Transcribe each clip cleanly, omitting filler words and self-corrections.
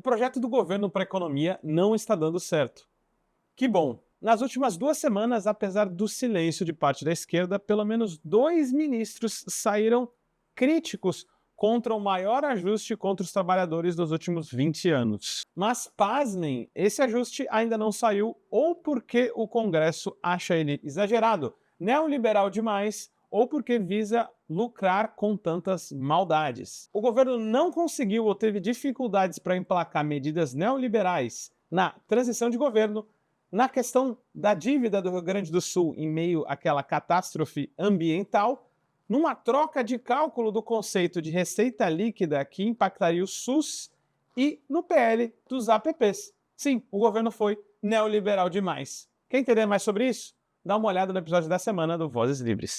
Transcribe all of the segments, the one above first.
projeto do governo para a economia não está dando certo. Que bom! Nas últimas 2 semanas, apesar do silêncio de parte da esquerda, pelo menos 2 ministros saíram críticos contra o maior ajuste contra os trabalhadores dos últimos 20 anos. Mas, pasmem, esse ajuste ainda não saiu ou porque o Congresso acha ele exagerado, neoliberal demais, ou porque visa lucrar com tantas maldades. O governo não conseguiu ou teve dificuldades para emplacar medidas neoliberais na transição de governo, na questão da dívida do Rio Grande do Sul em meio àquela catástrofe ambiental, numa troca de cálculo do conceito de receita líquida que impactaria o SUS e no PL dos APPs. Sim, o governo foi neoliberal demais. Quer entender mais sobre isso? Dá uma olhada no episódio da semana do Vozes Livres.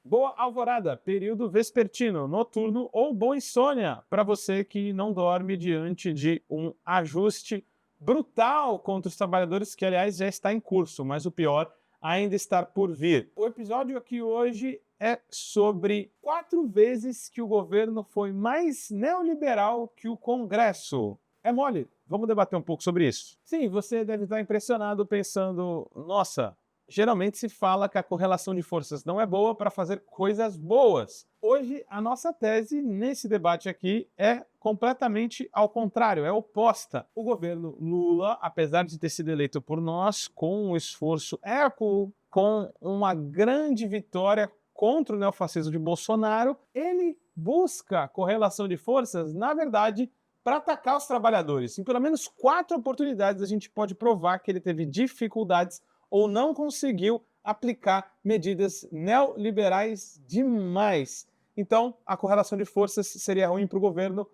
Boa alvorada, período vespertino, noturno ou boa insônia para você que não dorme diante de um ajuste brutal contra os trabalhadores que, aliás, já está em curso, mas o pior ainda está por vir. O episódio aqui hoje é sobre 4 vezes que o governo foi mais neoliberal que o Congresso. É mole? Vamos debater um pouco sobre isso. Sim, você deve estar impressionado pensando, nossa, geralmente se fala que a correlação de forças não é boa para fazer coisas boas. Hoje, a nossa tese nesse debate aqui é completamente ao contrário, é oposta. O governo Lula, apesar de ter sido eleito por nós, com um esforço hércules, com uma grande vitória contra o neofascismo de Bolsonaro, ele busca correlação de forças, na verdade, para atacar os trabalhadores. Em pelo menos 4 oportunidades a gente pode provar que ele teve dificuldades ou não conseguiu aplicar medidas neoliberais demais. Então, a correlação de forças seria ruim para o governo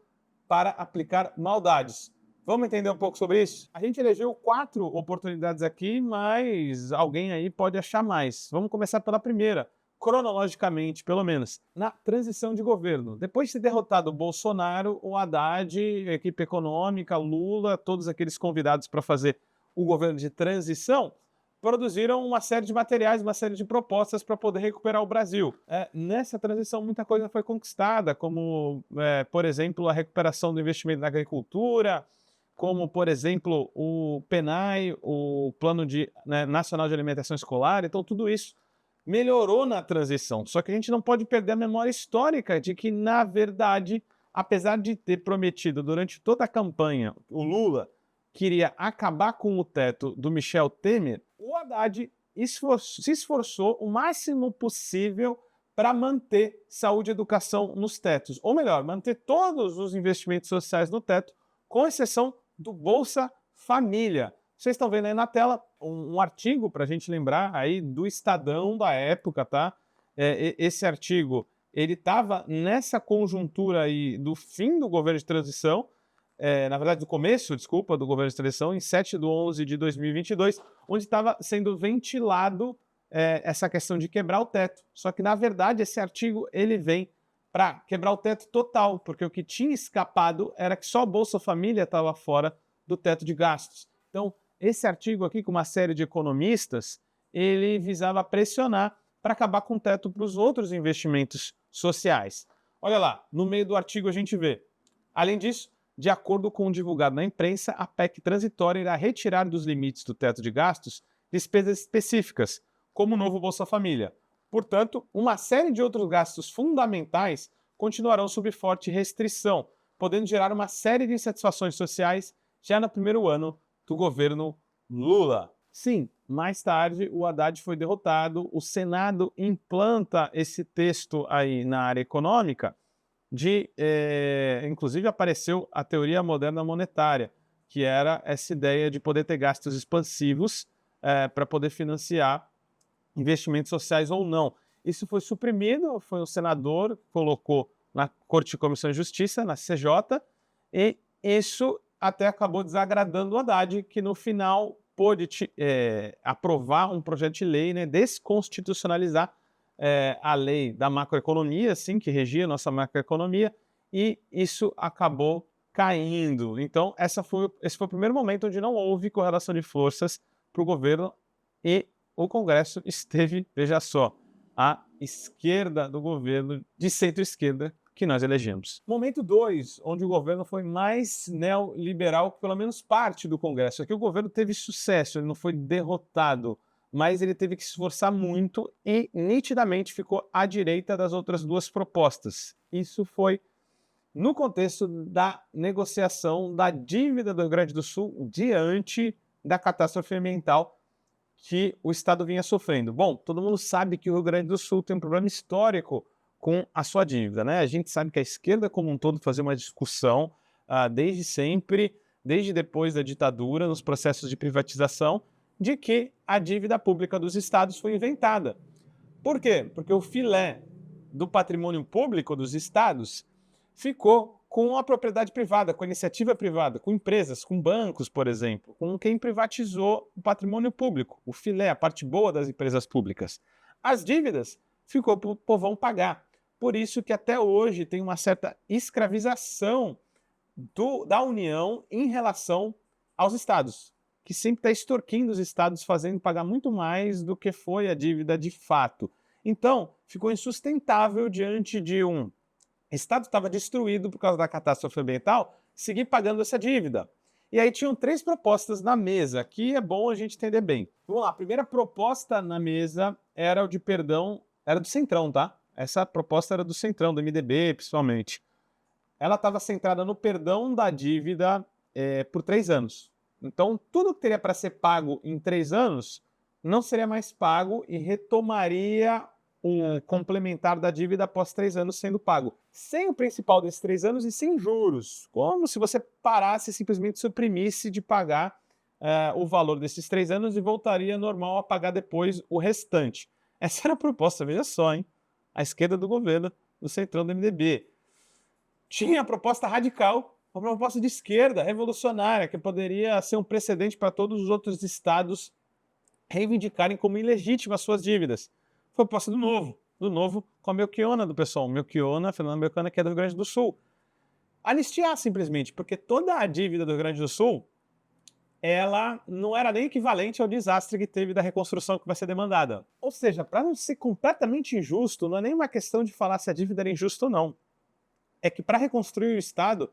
para aplicar maldades. Vamos entender um pouco sobre isso? A gente elegeu 4 oportunidades aqui, mas alguém aí pode achar mais. Vamos começar pela primeira, cronologicamente, pelo menos, na transição de governo. Depois de ter derrotado o Bolsonaro, o Haddad, a equipe econômica, Lula, todos aqueles convidados para fazer o governo de transição, produziram uma série de materiais, uma série de propostas para poder recuperar o Brasil. Nessa transição, muita coisa foi conquistada, como, por exemplo, a recuperação do investimento na agricultura, como, por exemplo, o PNAE, o Plano Nacional de Alimentação Escolar. Então, tudo isso melhorou na transição. Só que a gente não pode perder a memória histórica de que, na verdade, apesar de ter prometido durante toda a campanha, o Lula queria acabar com o teto do Michel Temer, o Haddad se esforçou o máximo possível para manter saúde e educação nos tetos. Ou melhor, manter todos os investimentos sociais no teto, com exceção do Bolsa Família. Vocês estão vendo aí na tela um artigo, para a gente lembrar, aí do Estadão da época, tá? Esse artigo, ele estava nessa conjuntura aí do fim do governo de transição, na verdade, do começo, desculpa, do governo de transição, em 7/11/2022, onde estava sendo ventilado essa questão de quebrar o teto. Só que, na verdade, esse artigo ele vem para quebrar o teto total, porque o que tinha escapado era que só a Bolsa Família estava fora do teto de gastos. Então, esse artigo aqui, com uma série de economistas, ele visava pressionar para acabar com o teto para os outros investimentos sociais. Olha lá, no meio do artigo a gente vê. Além disso, de acordo com o divulgado na imprensa, a PEC transitória irá retirar dos limites do teto de gastos despesas específicas, como o novo Bolsa Família. Portanto, uma série de outros gastos fundamentais continuarão sob forte restrição, podendo gerar uma série de insatisfações sociais já no primeiro ano do governo Lula. Sim, mais tarde o Haddad foi derrotado, o Senado implanta esse texto aí na área econômica, inclusive apareceu a teoria moderna monetária, que era essa ideia de poder ter gastos expansivos para poder financiar investimentos sociais ou não. Isso foi suprimido, foi um senador que colocou na Corte de Comissão de Justiça, na CJ, e isso até acabou desagradando o Haddad, que no final pôde aprovar um projeto de lei, desconstitucionalizar a lei da macroeconomia, assim, que regia a nossa macroeconomia, e isso acabou caindo. Então, esse foi o primeiro momento onde não houve correlação de forças para o governo e o Congresso esteve, veja só, a esquerda do governo de centro-esquerda que nós elegemos. Momento 2, onde o governo foi mais neoliberal que pelo menos parte do Congresso. Aqui o governo teve sucesso, ele não foi derrotado, mas ele teve que se esforçar muito e nitidamente ficou à direita das outras duas propostas. Isso foi no contexto da negociação da dívida do Rio Grande do Sul diante da catástrofe ambiental que o Estado vinha sofrendo. Bom, todo mundo sabe que o Rio Grande do Sul tem um problema histórico com a sua dívida, né? A gente sabe que a esquerda como um todo fazia uma discussão desde sempre, desde depois da ditadura, nos processos de privatização, de que a dívida pública dos estados foi inventada. Por quê? Porque o filé do patrimônio público dos estados ficou com a propriedade privada, com a iniciativa privada, com empresas, com bancos, por exemplo, com quem privatizou o patrimônio público, o filé, a parte boa das empresas públicas. As dívidas ficou para o povão pagar. Por isso que até hoje tem uma certa escravização da União em relação aos estados, que sempre está extorquindo os estados, fazendo pagar muito mais do que foi a dívida de fato. Então, ficou insustentável diante de um Estado estava destruído por causa da catástrofe ambiental, seguir pagando essa dívida. E aí tinham 3 propostas na mesa, que é bom a gente entender bem. Vamos lá, a primeira proposta na mesa era o de perdão, era do Centrão, tá? Essa proposta era do Centrão, do MDB, principalmente. Ela estava centrada no perdão da dívida por 3 anos. Então, tudo que teria para ser pago em 3 anos não seria mais pago e retomaria o complementar da dívida após 3 anos sendo pago. Sem o principal desses 3 anos e sem juros. Como se você parasse e simplesmente suprimisse de pagar o valor desses 3 anos e voltaria normal a pagar depois o restante. Essa era a proposta, veja só, hein? A esquerda do governo, do Centrão do MDB. Tinha a proposta radical, uma proposta de esquerda, revolucionária, que poderia ser um precedente para todos os outros estados reivindicarem como ilegítimas suas dívidas. Foi a proposta do Novo com a Melchiona do pessoal, Fernanda Melchiona, que é do Rio Grande do Sul. Anistiar simplesmente, porque toda a dívida do Rio Grande do Sul, ela não era nem equivalente ao desastre que teve da reconstrução que vai ser demandada. Ou seja, para não ser completamente injusto, não é nem uma questão de falar se a dívida era injusta ou não. É que para reconstruir o Estado,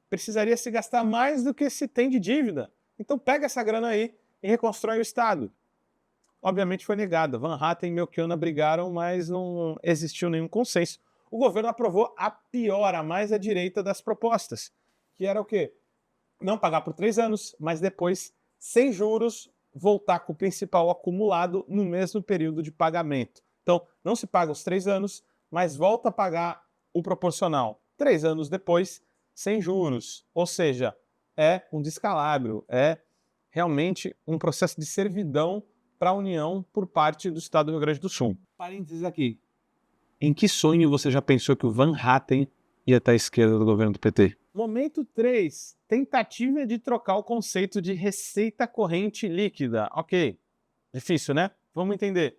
precisaria se gastar mais do que se tem de dívida. Então pega essa grana aí e reconstrói o Estado. Obviamente foi negada. Van Hatten e Melchiona brigaram, mas não existiu nenhum consenso. O governo aprovou a pior, a mais à direita das propostas, que era o quê? Não pagar por 3 anos, mas depois, sem juros, voltar com o principal acumulado no mesmo período de pagamento. Então, não se paga os 3 anos, mas volta a pagar o proporcional 3 anos depois, sem juros. Ou seja, é um descalabro, é realmente um processo de servidão para a União por parte do Estado do Rio Grande do Sul. Parênteses aqui. Em que sonho você já pensou que o Van Hatten ia estar à esquerda do governo do PT? Momento 3. Tentativa de trocar o conceito de receita corrente líquida. Ok, difícil, né? Vamos entender.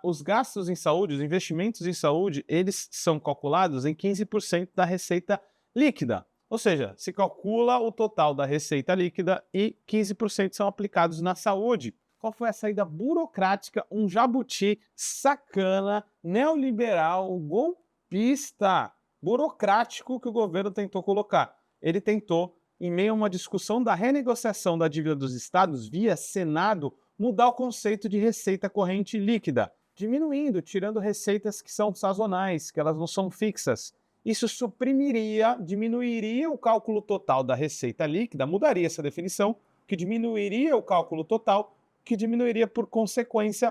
Os gastos em saúde, os investimentos em saúde, eles são calculados em 15% da receita líquida. Ou seja, se calcula o total da receita líquida e 15% são aplicados na saúde. Qual foi a saída burocrática, um jabuti sacana, neoliberal, golpista, burocrático que o governo tentou colocar? Ele tentou, em meio a uma discussão da renegociação da dívida dos estados via Senado, mudar o conceito de receita corrente líquida, diminuindo, tirando receitas que são sazonais, que elas não são fixas. Isso diminuiria o cálculo total da receita líquida, mudaria essa definição, que diminuiria o cálculo total, que diminuiria, por consequência,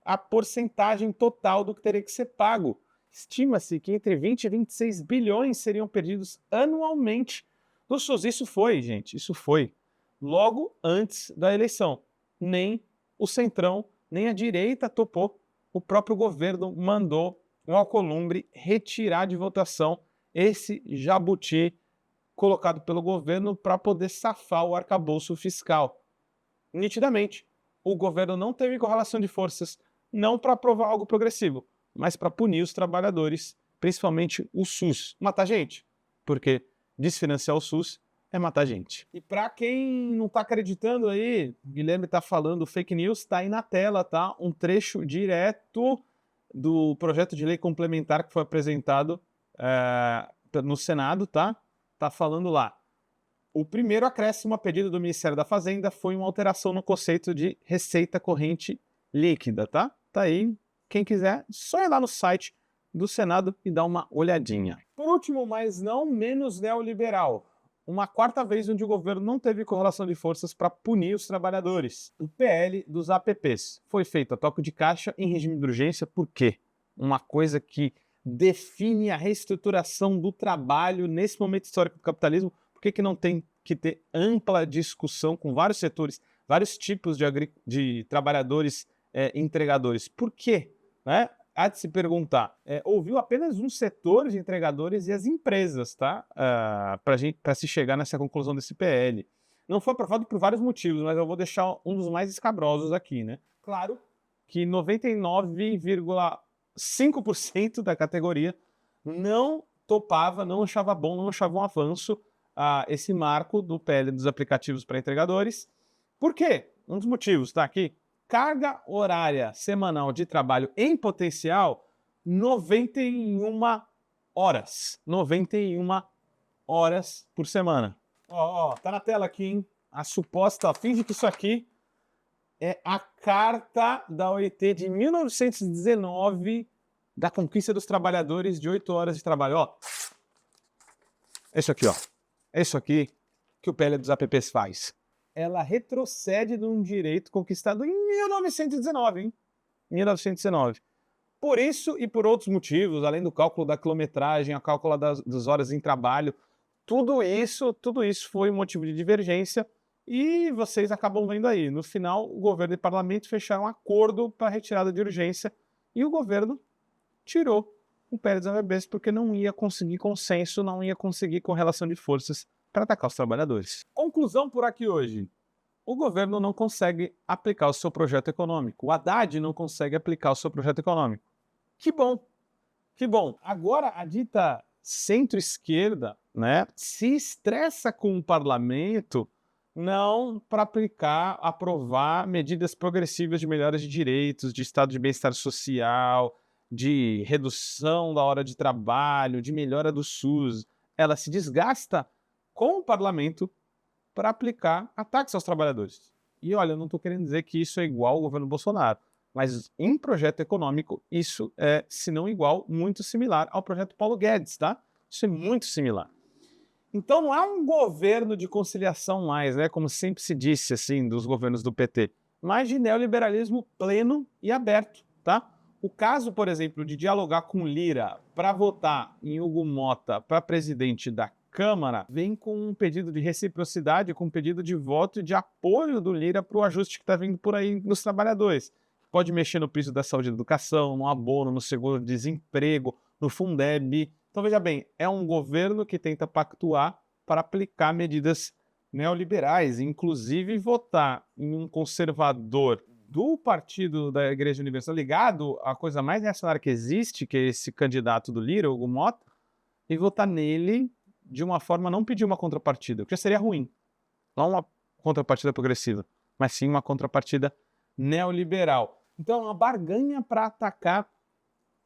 a porcentagem total do que teria que ser pago. Estima-se que entre 20 e 26 bilhões seriam perdidos anualmente do SUS. Isso foi, gente, isso foi logo antes da eleição. Nem o Centrão, nem a direita topou. O próprio governo mandou o Alcolumbre retirar de votação esse jabuti colocado pelo governo para poder safar o arcabouço fiscal. Nitidamente, o governo não teve correlação de forças, não para aprovar algo progressivo, mas para punir os trabalhadores, principalmente o SUS. Matar gente, porque desfinanciar o SUS é matar gente. E para quem não está acreditando aí, o Guilherme está falando fake news, está aí na tela, tá? Um trecho direto do projeto de lei complementar que foi apresentado no Senado, tá? Tá falando lá. O primeiro acréscimo a pedido do Ministério da Fazenda foi uma alteração no conceito de receita corrente líquida, tá? Tá aí, quem quiser, só ir lá no site do Senado e dar uma olhadinha. Por último, mas não menos neoliberal, uma quarta vez onde o governo não teve correlação de forças para punir os trabalhadores. O PL dos APPs foi feito a toque de caixa em regime de urgência, por quê? Uma coisa que define a reestruturação do trabalho nesse momento histórico do capitalismo. Por que não tem que ter ampla discussão com vários setores, vários tipos de trabalhadores entregadores? Por quê? Né? Há de se perguntar. Ouviu apenas um setor de entregadores e as empresas, tá? Para se chegar nessa conclusão desse PL. Não foi aprovado por vários motivos, mas eu vou deixar um dos mais escabrosos aqui, né? Claro que 99,5% da categoria não topava, não achava bom, não achava um avanço esse marco do PL dos aplicativos para entregadores. Por quê? Um dos motivos está aqui. Carga horária semanal de trabalho em potencial, 91 horas. 91 horas por semana. Tá na tela aqui, hein? A suposta, finge que isso aqui é a carta da OIT de 1919 da conquista dos trabalhadores de 8 horas de trabalho. Isso aqui, é isso aqui que o PL dos APPs faz. Ela retrocede de um direito conquistado em 1919, hein? 1919. Por isso e por outros motivos, além do cálculo da quilometragem, a cálculo das horas em trabalho, tudo isso foi motivo de divergência e vocês acabam vendo aí. No final, o governo e o parlamento fecharam um acordo para retirada de urgência e o governo tirou o PL dos APPs porque não ia conseguir consenso, não ia conseguir correlação de forças para atacar os trabalhadores. Conclusão por aqui hoje. O governo não consegue aplicar o seu projeto econômico. O Haddad não consegue aplicar o seu projeto econômico. Que bom, que bom. Agora a dita centro-esquerda, né, se estressa com o parlamento não para aprovar medidas progressivas de melhoras de direitos, de estado de bem-estar social, de redução da hora de trabalho, de melhora do SUS. Ela se desgasta com o parlamento para aplicar ataques aos trabalhadores. E olha, eu não estou querendo dizer que isso é igual ao governo Bolsonaro, mas em projeto econômico, isso é, se não igual, muito similar ao projeto Paulo Guedes, tá? Isso é muito similar. Então não é um governo de conciliação mais, né, como sempre se disse assim dos governos do PT, mas de neoliberalismo pleno e aberto, tá? O caso, por exemplo, de dialogar com Lira para votar em Hugo Mota para presidente da Câmara, vem com um pedido de reciprocidade, com um pedido de voto e de apoio do Lira para o ajuste que está vindo por aí nos trabalhadores. Pode mexer no piso da saúde e da educação, no abono, no seguro-desemprego, no Fundeb. Então, veja bem, é um governo que tenta pactuar para aplicar medidas neoliberais, inclusive votar em um conservador do partido da Igreja Universal, ligado à coisa mais reacionária que existe, que é esse candidato do Lira, Hugo Mota, e votar nele de uma forma a não pedir uma contrapartida, o que já seria ruim. Não uma contrapartida progressiva, mas sim uma contrapartida neoliberal. Então é uma barganha para atacar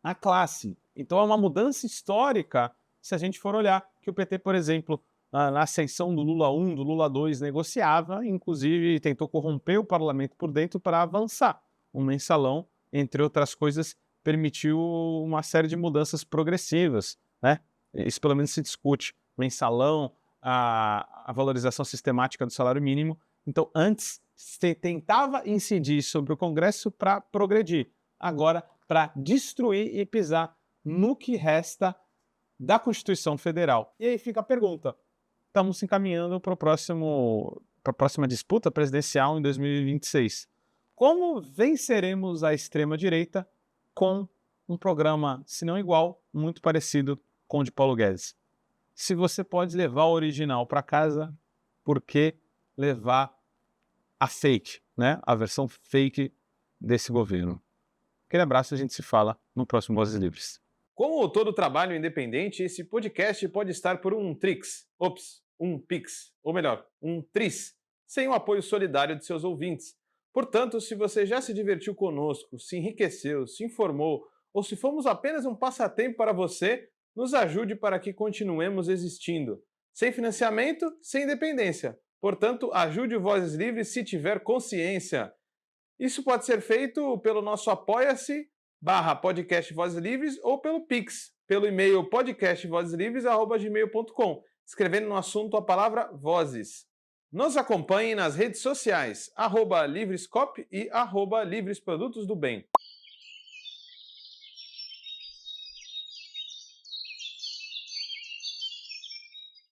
a classe. Então é uma mudança histórica se a gente for olhar que o PT, por exemplo, na ascensão do Lula 1, do Lula 2, negociava, inclusive tentou corromper o parlamento por dentro para avançar. O mensalão, entre outras coisas, permitiu uma série de mudanças progressivas, né? Isso pelo menos se discute. Mensalão, a valorização sistemática do salário mínimo. Então, antes, se tentava incidir sobre o Congresso para progredir. Agora, para destruir e pisar no que resta da Constituição Federal. E aí fica a pergunta. Estamos se encaminhando para a próxima disputa presidencial em 2026. Como venceremos a extrema-direita com um programa, se não igual, muito parecido com o de Paulo Guedes? Se você pode levar o original para casa, por que levar a fake, né? A versão fake desse governo? Aquele abraço, a gente se fala no próximo Vozes Livres. Como todo trabalho independente, esse podcast pode estar por um Trix, um Pix, ou melhor, um Tris, sem o apoio solidário de seus ouvintes. Portanto, se você já se divertiu conosco, se enriqueceu, se informou ou se fomos apenas um passatempo para você, nos ajude para que continuemos existindo. Sem financiamento, sem independência. Portanto, ajude o Vozes Livres se tiver consciência. Isso pode ser feito pelo nosso apoia-se /podcast Vozes Livres ou pelo Pix, pelo e-mail podcastvozeslivres@gmail.com, escrevendo no assunto a palavra Vozes. Nos acompanhe nas redes sociais, @Livrescop e @Livres Produtos do Bem.